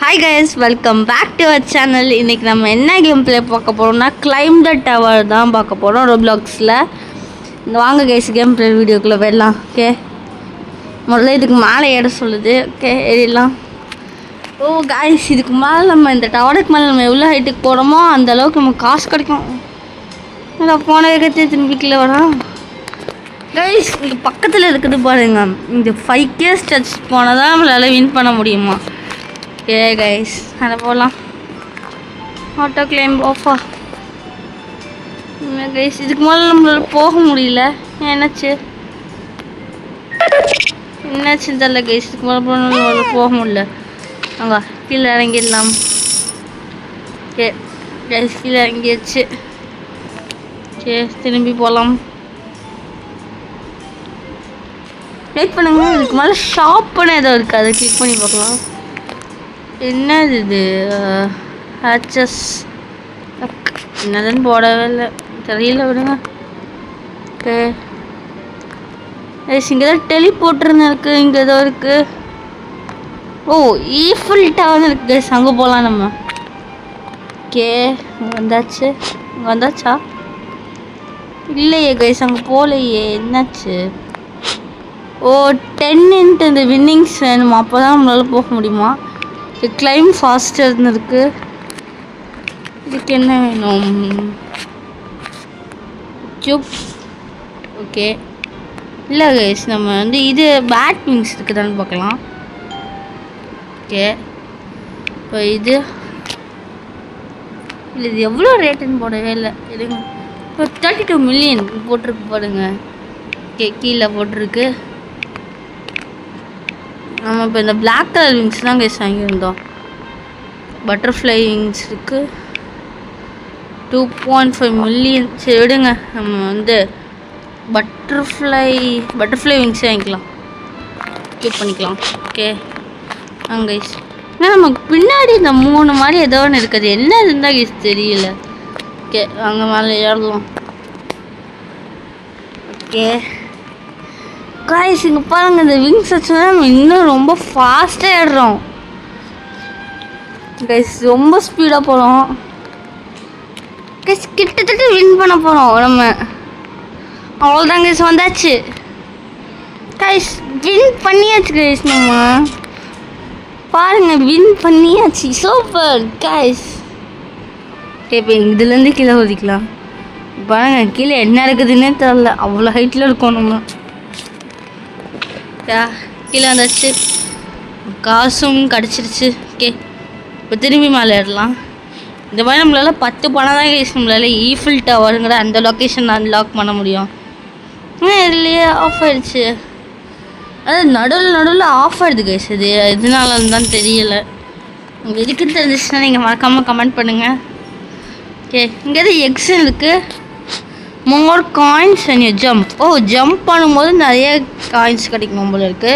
Hi guys, welcome back to our channel. இன்னைக்கு நம்ம என்ன கேம் ப்ளே பார்க்க போறோம்னா கிளைம் த டவர் தான் பார்க்க போறோம் Robloxல. வாங்க guys கேம் ப்ளே வீடியோக்குள்ள போயிடலாம். ஓகே. முதல்ல இதுக்கு மேலே ஏற சொல்லுது. ஓகே ஏறிடலாம். ஓ guys இதுக்கு மேலே நம்ம இந்த டவருக்கு மேலே நம்ம எவ்வளோ ஹைட்டுக்கு போகிறோமோ அந்த அளவுக்கு நமக்கு காசு கிடைக்கும். நான் போன வேகத்தை திரும்பிக்கல வரோம். கைஸ் இங்கே பக்கத்தில் இருக்குது பாருங்க. இந்த 5K ஸ்டெப்ஸ் போனால் தான் நம்மளால் வின் பண்ண முடியுமா? ஓகே கைஸ் அதை போகலாம். ஆட்டோ கிளைம் ஆஃபா கைஸ் இதுக்கு மேலே நம்மளால் போக முடியல. என்னாச்சுன்னு தெரியல கைஸ். இதுக்கு மேலே போக முடியல. அங்கே கீழே இறங்கிடலாம். ஓகே கைஸ் கீழே இறங்கிடுச்சு. சரி திரும்பி போகலாம். வெயிட் பண்ணுங்க. இதுக்கு மேலே ஷாப்புன்னு ஏதோ இருக்குது, அதை கிளிக் பண்ணி பார்க்கலாம். என்னது இது? ஹேச்சஸ் என்னதுன்னு போடவே இல்லை, தெரியல விடுங்க. ஓகே இங்கே தான் டெலிபோர்ட்ருன்னு இருக்குது. இங்கே ஏதோ இருக்குது. ஓ ஈஃபில் டவர்னு இருக்குது. அங்கே போகலாம் நம்ம. ஓகே வந்தாச்சு. அங்கே வந்தாச்சா? இல்லையே கைஸ் அங்கே போகலையே. என்னாச்சு? ஓ 10 இந்த வின்னிங்ஸ் வேணுமா? அப்போ தான் நம்மளால் போக முடியுமா? கிளைம் ஃபாஸ்டர்னு இருக்குது. இதுக்கு என்ன வேணும்? கியூப். ஓகே இல்லை கைஸ் நம்ம இது பேட் விங்ஸ் இருக்குதான்னு பார்க்கலாம். ஓகே இப்போ இது இல்லை இது எவ்வளோ ரேட்டுன்னு போடவே இல்லை. இருங்க இப்போ 32 மில்லியன் போட்டிருக்கு பாருங்க. ஓகே கீழே போட்டிருக்கு. நம்ம இப்போ இந்த பிளாக் கலர் விங்ஸ் தான் கைஸ் வாங்கியிருந்தோம். பட்டர்ஃப்ளை விங்ஸ் இருக்குது. 2.5 மில்லியன். சரி விடுங்க, நம்ம பட்டர்ஃப்ளை விங்ஸே வாங்கிக்கலாம். கியூப் பண்ணிக்கலாம். ஓகே கைஸ் ஏன்னா நமக்கு பின்னாடி இந்த 3 மாதிரி ஏதோ ஒன்று இருக்குது. என்ன இருந்தால் கைஸ் தெரியல. ஓகே அங்கே மேலே ஏறலாம். ஓகே கைஸ் இங்கே பாருங்கள், இந்த விங்ஸ் வச்சுன்னா நம்ம இன்னும் ரொம்ப ஃபாஸ்ட்டாக ஏறுறோம் கைஸ். ரொம்ப ஸ்பீடாக போகிறோம் கைஸ். கிட்டத்தட்ட வின் பண்ண போகிறோம் நம்ம. அவ்வளோதான் கைஸ் வந்தாச்சு கைஸ். வின் பண்ணியாச்சு கைஸ். நம்ம பாருங்கள் வின் பண்ணியாச்சு. Super guys. இப்போ இதுலேருந்து கீழே ஒதிக்கலாம். பாருங்கள் கீழே என்ன இருக்குதுன்னே தெரில, அவ்வளோ ஹைட்டில் இருக்கோம் நம்ம. கீழே வந்தாச்சு, காசும் கிடச்சிருச்சு. ஓகே இப்போ திரும்பி மேலே ஏறலாம். இந்த மாதிரி நம்மளால் 10 பணம் தான் கைஸ் நம்மளால் ஈஃபில் டவருங்கிற அந்த லொக்கேஷன் அன்லாக் பண்ண முடியும். இதுலேயே ஆஃப் ஆகிடுச்சு. அது நடுவில் ஆஃப் ஆகிடுது கைஸ். இது எதனாலன்னு தான் தெரியலை. உங்களுக்கு எதுக்குன்னு தெரிஞ்சிச்சுன்னா நீங்கள் மறக்காமல் கமெண்ட் பண்ணுங்கள். ஓகே இங்கே எக்ஸ் இருக்குது. More coins and you jump. ஓ ஜம்ப் பண்ணும்போது நிறைய காயின்ஸ் கிடைக்கும் போல இருக்குது.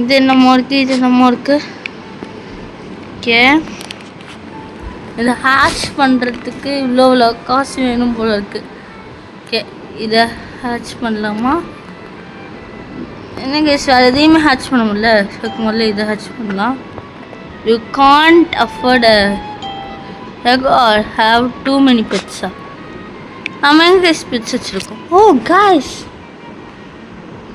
இது என்னமோ இருக்குது, இது என்னமோ இருக்குது. ஓகே இதை ஹேட்ச் பண்ணுறதுக்கு இவ்வளோ காசு வேணும் போல இருக்குது. ஓகே இதை ஹேட்ச் பண்ணலாமா? என்ன கேஸ் வேறு எதையுமே ஹேட்ச் பண்ண முடியல. அதுக்கு முதல்ல இதை ஹேட்ச் பண்ணலாம். You can't afford egg or have too many பெட்ஸா? நம்ம எங்கே கைஸ் பெட்ஸ் வச்சுருக்கோம்? ஓ காய்ஸ்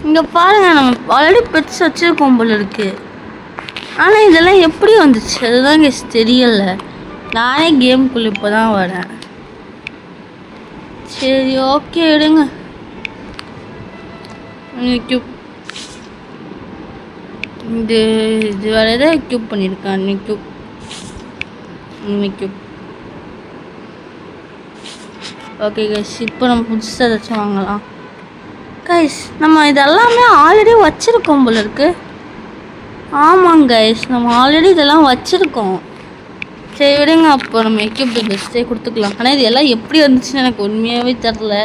இங்கே பாருங்கள், நம்ம ஆல்ரெடி பெட்ஸ் வச்சுருக்கோம் போல இருக்குது. ஆனால் இதெல்லாம் எப்படி வந்துச்சு அதுதான் கைஸ் தெரியலை. நானே கேமுக்குள்ளே இப்போ தான் வரேன். சரி ஓகே எடுங்க. கியூப் இது வேறு எதாவது கியூப் பண்ணியிருக்கேன். கியூப் ஓகே கைஸ் இப்போ நம்ம புதுசாக ஏதாச்சும் வாங்கலாம். கைஸ் நம்ம இதெல்லாமே ஆல்ரெடி வச்சுருக்கோம் போல இருக்குது. ஆமாங்க கைஸ் நம்ம ஆல்ரெடி இதெல்லாம் வச்சுருக்கோம். சரி விடுங்க, அப்போ நம்ம எக்யூப் பெஸ்ட்டே கொடுத்துக்கலாம். ஆனால் இது எல்லாம் எப்படி வந்துச்சுன்னு எனக்கு உண்மையாகவே தெரில.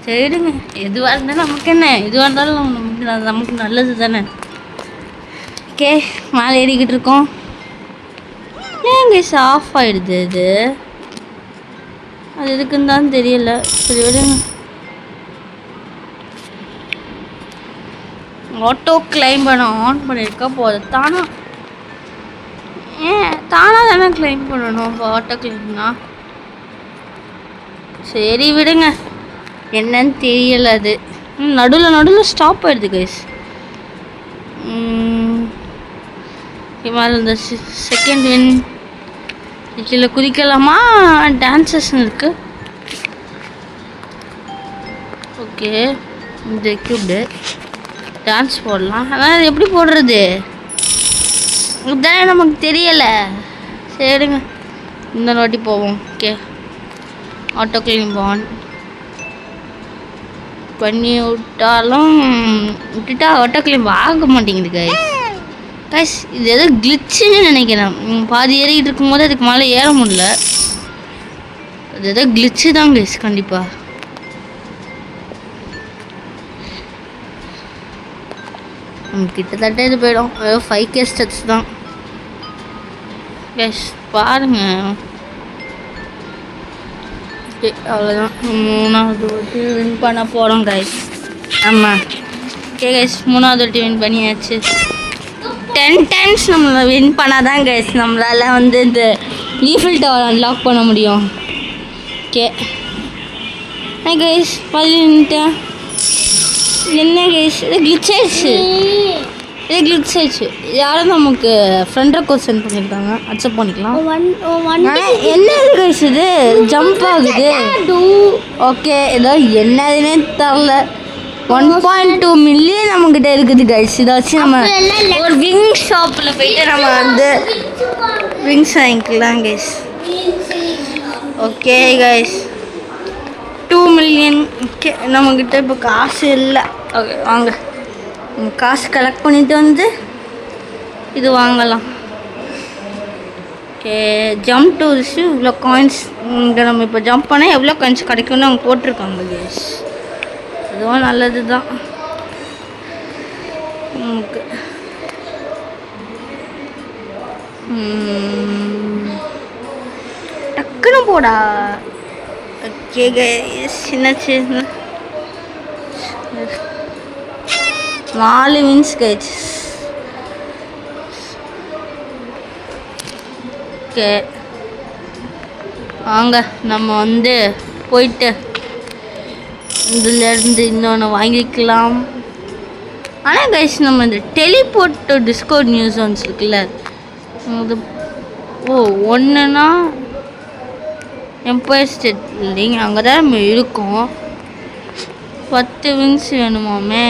சரி விடுங்க, எதுவாக இருந்தாலும் நமக்கு என்ன, எதுவாக இருந்தாலும் நமக்கு நல்லது தானே. ஓகே மேலே ஏறிக்கிட்டு இருக்கோம். ஏன் கைஸ் ஆஃப் ஆகிடுது இது? அது எதுக்குன்னு தான் தெரியல. சரி விடுங்க. ஆட்டோ கிளைம் பண்ண ஆன் பண்ணியிருக்கா போதும் தானா தானே கிளைம் பண்ணணும். இப்போ ஆட்டோ கிளைம்னா சரி விடுங்க, என்னன்னு தெரியல. அது நடுவில் நடுவில் ஸ்டாப் ஆகிடுது கைஸ். மேலே இந்த செகண்ட் வின் இதில் குதிக்கலாமா? டான்சஸ் இருக்குது. ஓகே, இந்த எக்யூப்டு டான்ஸ் போடலாம். ஆனால் அது எப்படி போடுறது இதுதானே நமக்கு தெரியலை. சரிங்க, இந்த வாட்டி போவோம். ஓகே, ஆட்டோ கிளைம் ஆன் பண்ணி விட்டுட்டா ஆட்டோ கிளைம் ஆக மாட்டேங்குது கைஸ். கைஸ் இது எதோ கிளிச்சுன்னு நினைக்கிறேன். பாதி ஏறிக்கிட்டு இருக்கும்போது அதுக்கு மேலே ஏற முடியல. அது எதோ கிளிச்சு தான் கைஸ். கண்டிப்பாக கிட்டத்தட்ட இது போயிடும். 5K ஸ்டெப்ஸ் தான் கைஸ், பாருங்க. அவ்வளோதான், 3வது வாட்டி வின் பண்ண போகிறோம் கைஸ். ஆமாம், ஓகே கைஸ், 3வது வாட்டி வின் பண்ணியாச்சு. 10 டைம்ஸ் நம்மளை வின் பண்ணால் தான் கைஸ் நம்மளால் வந்து இந்த ஈஃபில் டவர் அன்லாக் பண்ண முடியும். ஓகே கைஸ், 10 என்ன கைஸ், இது கிளிச் ஆயிடுச்சு. யாரும் நமக்கு ஃப்ரெண்ட் ரெக்வஸ்ட் சென்ட் பண்ணியிருக்காங்க, அக்செப்ட் பண்ணிக்கலாம். என்ன இது கைஸ், இது ஜம்ப் ஆகுது. ஓகே, ஏதோ என்னதுன்னே தெரில. 1.2 மில்லியன் நம்மக்கிட்ட இருக்குது கைஸ். இதை வச்சு நம்ம ஒரு விங் ஷாப்பில் போயிட்டு நம்ம வந்து விங்ஸ் வாங்கிக்கலாம் guys. Okay guys, 2 million. Okay, நம்மக்கிட்ட இப்போ காசு இல்லை. ஓகே வாங்க, காசு கலெக்ட் பண்ணிட்டு வந்து இது வாங்கலாம். ஓகே, ஜம்ப் டு திஸ், இவ்வளோ காயின்ஸ். இங்கே நம்ம இப்போ ஜம்ப் பண்ணால் எவ்வளோ காயின்ஸ் கிடைக்கும்னு அவங்க போட்டிருக்காங்க கைஸ். அதுவும் நல்லது தான் நமக்கு. டக்குன்னு போடா. ஓகே கைஸ், சின்ன 4 வின்ஸ் கைஸ். ஓகே வாங்க, நம்ம வந்து போயிட்டு இதுலேருந்து இன்னொன்று வாங்கிக்கலாம். ஆனால் கைஸ், நம்ம இந்த டெலிபோர்ட் டிஸ்கவுண்ட் நியூஸ் ஒன்ஸ் இருக்குல்ல, அது ஒன்றுனா எம்பயர் ஸ்டேட் பில்டிங், அங்கே தான் நம்ம இருக்கோம். 10 வின்ஸ் வேணுமாமே.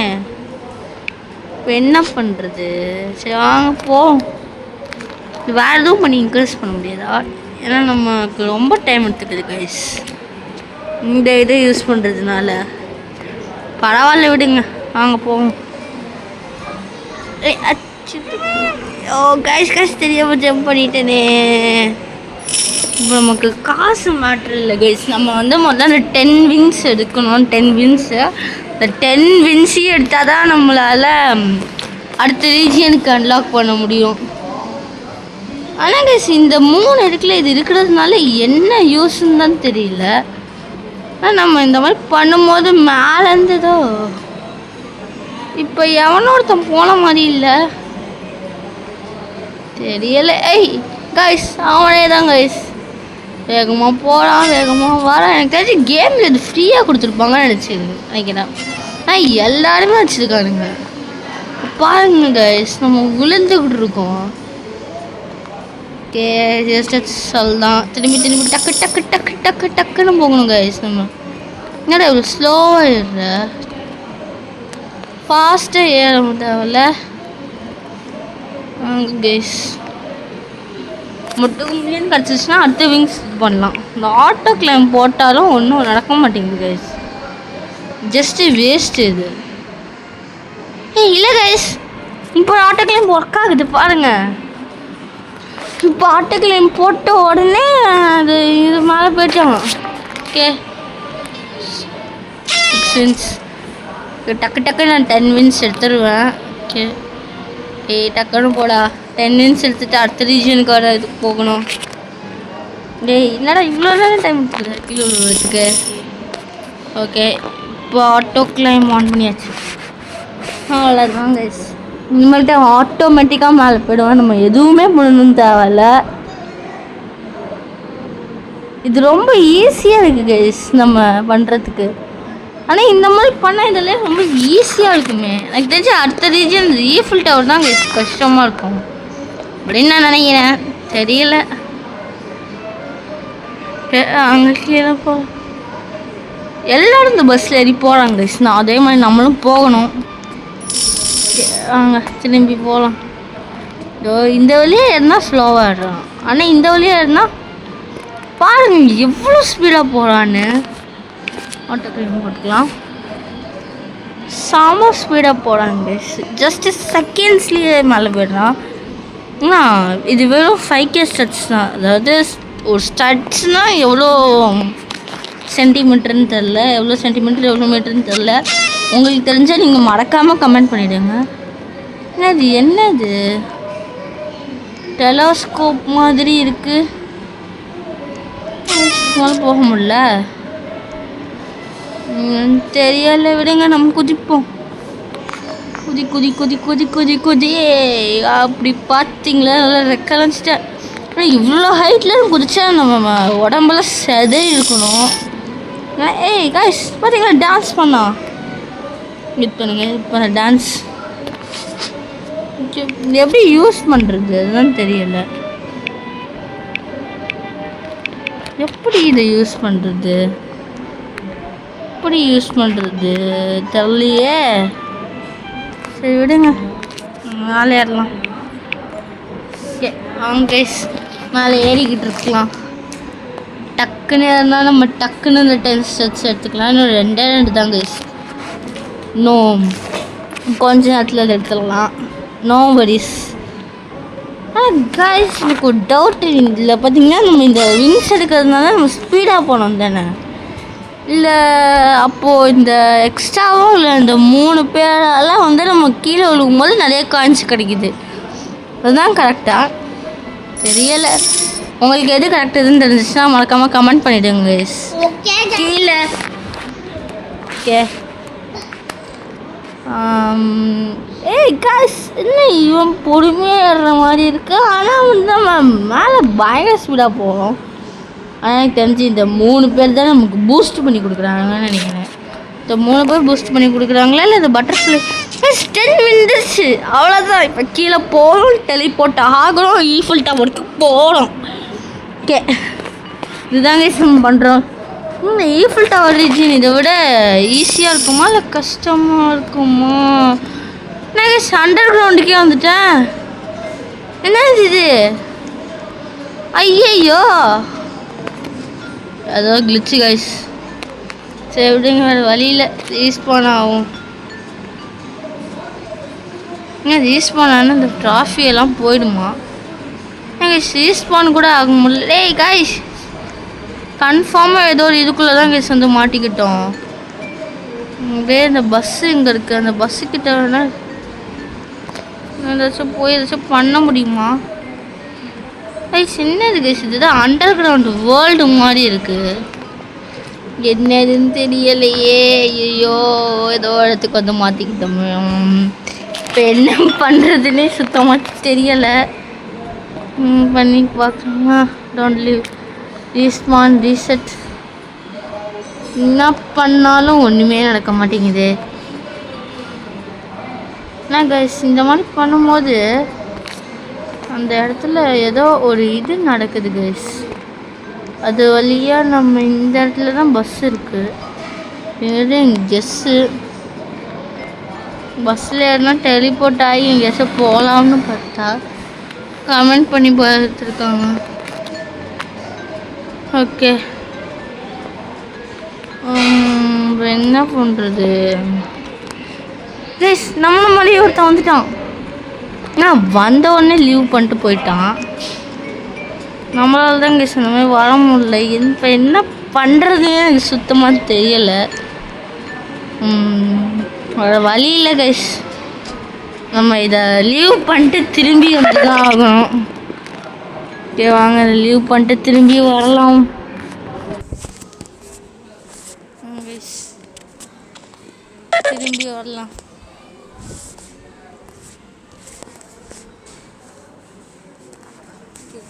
இப்போ என்ன பண்ணுறது? சரி வாங்க போவோம். வேறு எதுவும் பண்ணி இன்க்ரீஸ் பண்ண முடியாதா? ஏன்னா நமக்கு ரொம்ப டைம் எடுத்துக்குது கைஸ் இந்த இதை யூஸ் பண்ணுறதுனால. பரவாயில்ல விடுங்க, வாங்க போவோம். ஓ கைஸ் தெரியாமல் ஜம்ப் பண்ணிட்டேனே. இப்போ நமக்கு காசு மேட்ரு இல்லை கைஸ். நம்ம வந்து முதல்ல 10 விங்ஸ் எடுக்கணும். 10 விங்ஸு, இந்த 10 வின்ஸையும் எடுத்தால் தான் நம்மளால் அடுத்த ரீஜியனுக்கு அன்லாக் பண்ண முடியும். ஆனால் கைஸ், இந்த 3 இடத்துல இது இருக்கிறதுனால என்ன யூஸ்ன்னு தான் தெரியல. ஆனால் நம்ம இந்த மாதிரி பண்ணும்போது மேலேருந்ததோ இப்போ எவனோருத்தன் போன மாதிரி இல்லை, தெரியலை. கைஸ் அவனே தான் கைஸ். வேகமாக போகிறான், வேகமாக வரான். எனக்கு தெரிஞ்சு கேமில் இது ஃப்ரீயாக கொடுத்துருப்பாங்கன்னு நினைக்கிறேன். ஆனால் எல்லாருமே வச்சுருக்கானுங்க பாருங்க கைஸ். நம்ம விழுந்துக்கிட்டு இருக்கோம். ஓகே, ஜஸ்ட் சொல்லலாம். திரும்பி டக்கு டக்கு டக்கு டக்கு டக்குன்னு போகணும் கைஸ். நம்ம என்னடா இவ்வளோ ஸ்லோவாக ஏறுற, ஃபாஸ்ட்டாக ஏற தேவையில்ல கைஸ். மட்டும் மில்லியன் கிடச்சிச்சுன்னா அடுத்த விங்ஸ் இது பண்ணலாம். இந்த ஆட்டோ கிளைம் போட்டாலும் ஒன்றும் நடக்க மாட்டேங்குது கைஸ். ஜஸ்ட்டு வேஸ்ட்டு இது. இல்லை கைஸ், இப்போ ஆட்டோ கிளைம் ஒர்க் ஆகுது பாருங்கள். இப்போ ஆட்டோ கிளைம் போட்ட உடனே அது இது மேலே போயிட்டாங்க. Okay, 6 wins. டக்கு நான் 10 வின்ஸ் எடுத்துடுவேன். ஓகே டக்குன்னு போடா. 10 வின்ஸ் எடுத்துகிட்டு அடுத்த ரீஜனுக்கு வர இதுக்கு போகணும். என்னடா இவ்வளோ நேரம் டைம் எடுத்துக்குது கீழே விழுறதுக்கு. ஓகே, இப்போ ஆட்டோ கிளைம் ஆன் பண்ணியாச்சு. அவ்வளோதான் கைஸ். இனிமேல்ட்டு ஆட்டோமேட்டிக்காக மேலே போயிடுவான். நம்ம எதுவுமே பண்ணணும்னு தேவையில்ல. இது ரொம்ப ஈஸியாக இருக்குது கைஸ் நம்ம பண்ணுறதுக்கு. ஆனால் இந்த மாதிரி பண்ணால் இதில் ரொம்ப ஈஸியாக இருக்குமே. எனக்கு தெரிஞ்சு அடுத்த ரீஜன் ஈஃபில் டவர் தான் கைஸ் கஷ்டமாக இருக்கும் அப்படின்னு நான் நினைக்கிறேன். தெரியல. அங்கே கீழே போ எல்லோரும் இந்த பஸ்ஸில் ஏறி போகிறாங்க கைஸ். நான் அதே மாதிரி நம்மளும் போகணும். அங்கே திரும்பி போகலாம். இந்த வழியாக ஏறினா ஸ்லோவாக ஏறுறான். ஆனால் இந்த வழியாக ஏறினா பாருங்க எவ்வளோ ஸ்பீடாக போகிறான்னு. ஆட்டோ கிளீன் போட்டுக்கலாம். செம ஸ்பீடாக போகிறாங்க. ஜஸ்ட்டு செகண்ட்ஸ்லேயே மேலே போயிடுறான். இது வெறும் 5K ஸ்டட்ஸ் தான். அதாவது ஒரு ஸ்டட்ஸ்னால் எவ்வளோ சென்டிமீட்டர்னு தெரில, எவ்வளோ சென்டிமீட்டர் எவ்வளோ மீட்டர்னு தெரில. உங்களுக்கு தெரிஞ்சால் நீங்கள் மறக்காமல் கமெண்ட் பண்ணிவிடுங்க. என்னது டெலஸ்கோப் மாதிரி இருக்குது. போக முடியல தெரியல. விடுங்க நம்ம குதிப்போம். குதி குதி குதி குதி குதி குதி. அப்படி பார்த்தீங்களா நல்லா ரெக்கலஞ்சிட்டேன். ஆனால் இவ்வளோ ஹைட்டில் குதிச்சா நம்ம உடம்பெல்லாம் செதை இருக்கணும். ஏய் காய்ஸ் பார்த்தீங்களா டான்ஸ் பண்ணா இது பண்ணுங்க. இப்போ டான்ஸ் எப்படி யூஸ் பண்ணுறது அதுதான் தெரியல. எப்படி இதை யூஸ் பண்ணுறது தெரியலையே. சரி விடுங்க மேலே ஏறலாம். ஓகே அவங்க கைஸ் மேலே ஏறிக்கிட்டு இருக்கலாம். டக்குன்னு ஏறினா நம்ம டக்குன்னு இந்த 10 ஸ்டெப்ஸ் எடுத்துக்கலாம். இன்னும் 2 தான் கைஸ். நோ கொஞ்ச நேரத்தில் அதை எடுத்துடலாம். No worries. கைஸ் எனக்கு ஒரு டவுட் இதில் பார்த்தீங்கன்னா நம்ம இந்த விங்ஸ் எடுக்கிறதுனால நம்ம ஸ்பீடாக போனோம் தானே, இல்லை அப்போது இந்த எக்ஸ்ட்ராவும் இல்லை இந்த 3 பேரெல்லாம் வந்து நம்ம கீழே விழுகும் போது நிறைய காயின்ஸ் கிடைக்குது. அதுதான் கரெக்டாக தெரியலை. உங்களுக்கு எது கரெக்டுன்னு தெரிஞ்சிச்சுன்னா மறக்காமல் கமெண்ட் பண்ணிவிடுங்க கைஸ் கீழே. ஓகே ஏய் காய்ஸ் என்ன இவன் பொறுமையாக ஏறுற மாதிரி இருக்கு. ஆனால் வந்து நம்ம மேலே பயங்கர ஸ்பீடாக போகிறோம். ஆனால் எனக்கு தெரிஞ்சு இந்த 3 பேர் தான் நமக்கு பூஸ்ட் பண்ணி கொடுக்குறாங்கன்னு நினைக்கிறேன். இந்த 3 பேர் பூஸ்ட் பண்ணி கொடுக்குறாங்களா இல்லை இந்த பட்டர்ஃப்ளை 10 வந்துருச்சு அவ்வளோதான். இப்போ கீழே போகிறோம், டெலிபோர்ட் ஆகிறோம், ஈஃபில் டவருக்கு போகிறோம். ஓகே இதுதாங்க நம்ம பண்ணுறோம். இந்த ஈஃபில் டவர் ரீஜன் இதை விட ஈஸியாக இருக்குமா இல்லை கஷ்டமாக இருக்குமா? நான் அண்டர் கிரவுண்டுக்கே வந்துட்டேன். என்ன இது? ஐயோ ஏதோ கிளிச்சு கைஸ். சரி விடுங்க வேறு வழியில் ரீஸ்பான் ஆகும். ரீஸ்பான் ஆனால் இந்த ட்ராஃபியெல்லாம் போயிடுமா? எங்கள் ரீஸ்பான் கூட ஆக முடியல. ஏய் கைஸ் கன்ஃபார்மாக ஏதோ ஒரு இதுக்குள்ளே தான் கைஸ் வந்து மாட்டிக்கிட்டோம். அப்படியே இந்த பஸ்ஸு இங்கே இருக்குது. அந்த பஸ்ஸுக்கிட்ட வேணால் ஏதாச்சும் போய் ஏதாச்சும் பண்ண முடியுமா? கைஸ் என்னது கைஸ் இதுதான் அண்டர் கிரவுண்டு வேர்ல்டு மாதிரி இருக்குது. என்னதுன்னு தெரியலையே. ஐயோ ஏதோ இடத்துக்கு வந்து மாற்றிக்கிட்டோம். இப்போ என்ன பண்ணுறதுன்னே சுத்தமாக தெரியலை. பண்ணி பார்க்கணுமா? Don't leave respawn reset. என்ன பண்ணாலும் ஒன்றுமே நடக்க மாட்டேங்குது. என்ன கைஸ் இந்த மாதிரி பண்ணும்போது அந்த இடத்துல ஏதோ ஒரு இது நடக்குது கைஸ். அது வழியாக நம்ம இந்த இடத்துல தான் பஸ் இருக்குது. இது கெஸ்ஸு பஸ்ஸில் ஏறினா டெலிபோர்ட் ஆகி எங்கேயாச்சும் போகலாம்னு பார்த்தா கமெண்ட் பண்ணி பார்த்துருக்காங்க. ஓகே என்ன பண்ணுறது ப்ளீஸ். நம்மள மாதிரியே ஒருத்தன் வந்துட்டான். நான் வந்த உடனே லீவ் பண்ணிட்டு போயிட்டான். நம்மளால தான் கேஸ் இந்த மாதிரி வர முடியல. இப்போ என்ன பண்ணுறதுன்னு எனக்கு சுத்தமாக தெரியலை. வழி இல்லை கைஸ். நம்ம இதை லீவ் பண்ணிட்டு திரும்பி வந்து தான் ஆகணும். ஓகே வாங்க லீவ் பண்ணிட்டு திரும்பி வரலாம். திரும்பி வரலாம்.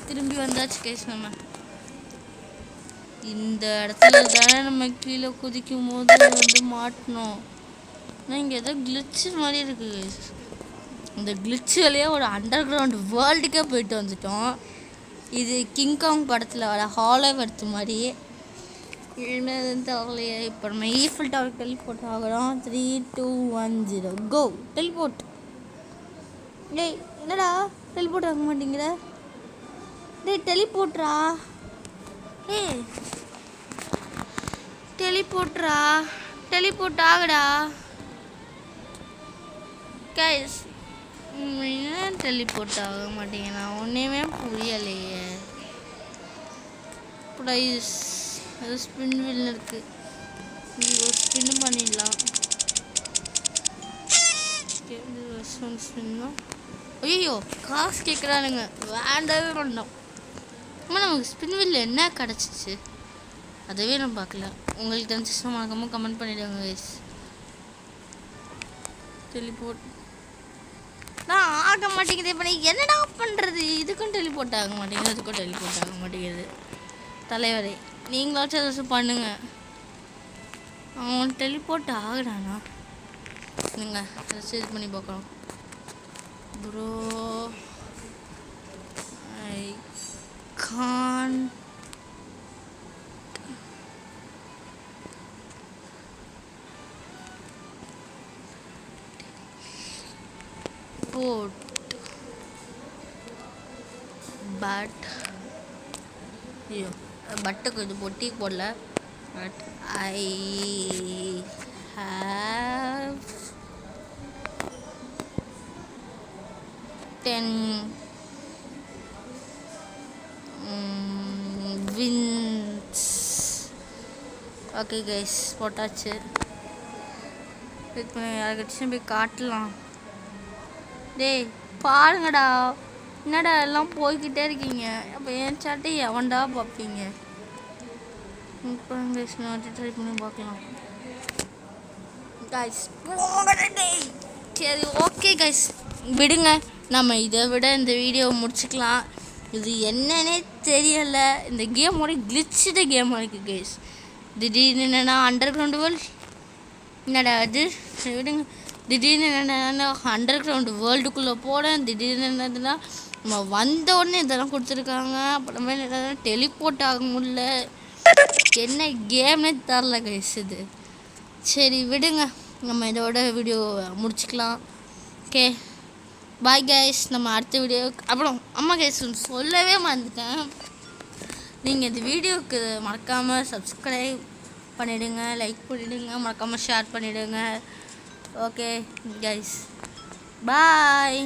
திரும்பி வந்தாச்சு கைஸ். நம்ம இந்த இடத்துல தானே நம்ம கீழே குதிக்கும் போது வந்து மாட்டணும். ஆனால் இங்கே ஏதோ கிளிச்சு மாதிரி இருக்குது. இந்த கிளிச்சு வழியாக ஒரு அண்டர் கிரவுண்ட் வேர்ல்டுக்கே போயிட்டு வந்துட்டோம். இது கிங்காங் படத்தில் வர ஹாலோவர்த் மாதிரி. என்னதுன்னு தெரியலையே. இப்போ நம்ம ஈஃபில் டவர் டெலிபோர்ட் ஆகிறோம். 3 2 1 0 கோ டெலிபோர்ட். டேய் என்னடா டெலிபோர்ட் ஆக மாட்டேங்கிற? டேய் டெலிபோர்ட்ரா. ஏய் டெலிபோர்ட்ரா, டெலிபோர்ட் ஆகுடா கைஸ். ஏன் டெலிபோர்ட் ஆக மாட்டேங்கிறா? ஒன்றுமே புரியலையே. ப்ரைஸ் அது ஸ்பின் வீல் இருக்குது. ஒரு ஸ்பின் பண்ணிடலாம். ஸ்பின்னா ஐயோ காசு கேட்குறானுங்க. வேண்டவே வேண்டாம். அம்மா நமக்கு ஸ்பின் வீல் என்ன கிடச்சிச்சு அதுவே நான் பார்க்கல. உங்களுக்கு தெரிஞ்சிச்சுன்னா மறக்காமல் கமெண்ட் பண்ணிவிடுங்க கைஸ். டெலிபோர்ட் நான் ஆக மாட்டேங்குது. இப்போ என்னடா பண்ணுறது? இதுக்கும் டெலிபோர்ட் ஆக மாட்டேங்குது, அதுக்கும் டெலிபோர்ட் ஆக மாட்டேங்குது. தலைவரே நீங்களாச்சும் ஏதாச்சும் பண்ணுங்க. அவன் டெலிபோர்ட் ஆகுறானா? நீங்கள் ஏதாச்சும் இது பண்ணி பார்க்கலாம். Bro I can vote but ஐயோ பட்டுக்கு இது பொட்டி போடல. But I have 10 wins. Okay guys போட்டாச்சு. இப்போ யாருக்கிட்டையும் போய் காட்டலாம். டேய் பாருங்கடா என்னடா எல்லாம் போய்கிட்டே இருக்கீங்க. அப்போ என் சாட்டை எவன்டா பார்ப்பீங்க? இப்போ கைஸ் நான் ட்ரை பண்ணி பார்க்கலாம் கைஸ். சரி ஓகே கைஸ் விடுங்க. நம்ம இதை விட இந்த வீடியோவை முடிச்சுக்கலாம். இது என்னன்னே தெரியலை. இந்த கேமோட கிளிச்சுட கேமாக இருக்குது கைஸ். திடீர்னு என்னென்னா அண்டர் கிரவுண்டு வேர்ல்டு என்னடா அது விடுங்க. திடீர்னு என்னென்னா அண்டர் கிரவுண்டு வேர்ல்டுக்குள்ளே போகிறேன். திடீர்னு என்னதுன்னா நம்ம வந்த உடனே இதெல்லாம் கொடுத்துருக்காங்க. அப்புறமே என்னென்னா டெலிபோர்ட் ஆக முடியல. என்ன கேம்னே தரல கைஸ் இது. சரி விடுங்க, நம்ம இதோட வீடியோ முடிச்சுக்கலாம். Okay bye guys. நம்ம அடுத்த வீடியோ அப்புறம் அம்மா கைஸ் சொல்லவே மறந்துட்டேன். நீங்கள் இந்த வீடியோவுக்கு மறக்காமல் சப்ஸ்கிரைப் பண்ணிவிடுங்க, லைக் பண்ணிவிடுங்க, மறக்காமல் ஷேர் பண்ணிவிடுங்க. Okay guys bye.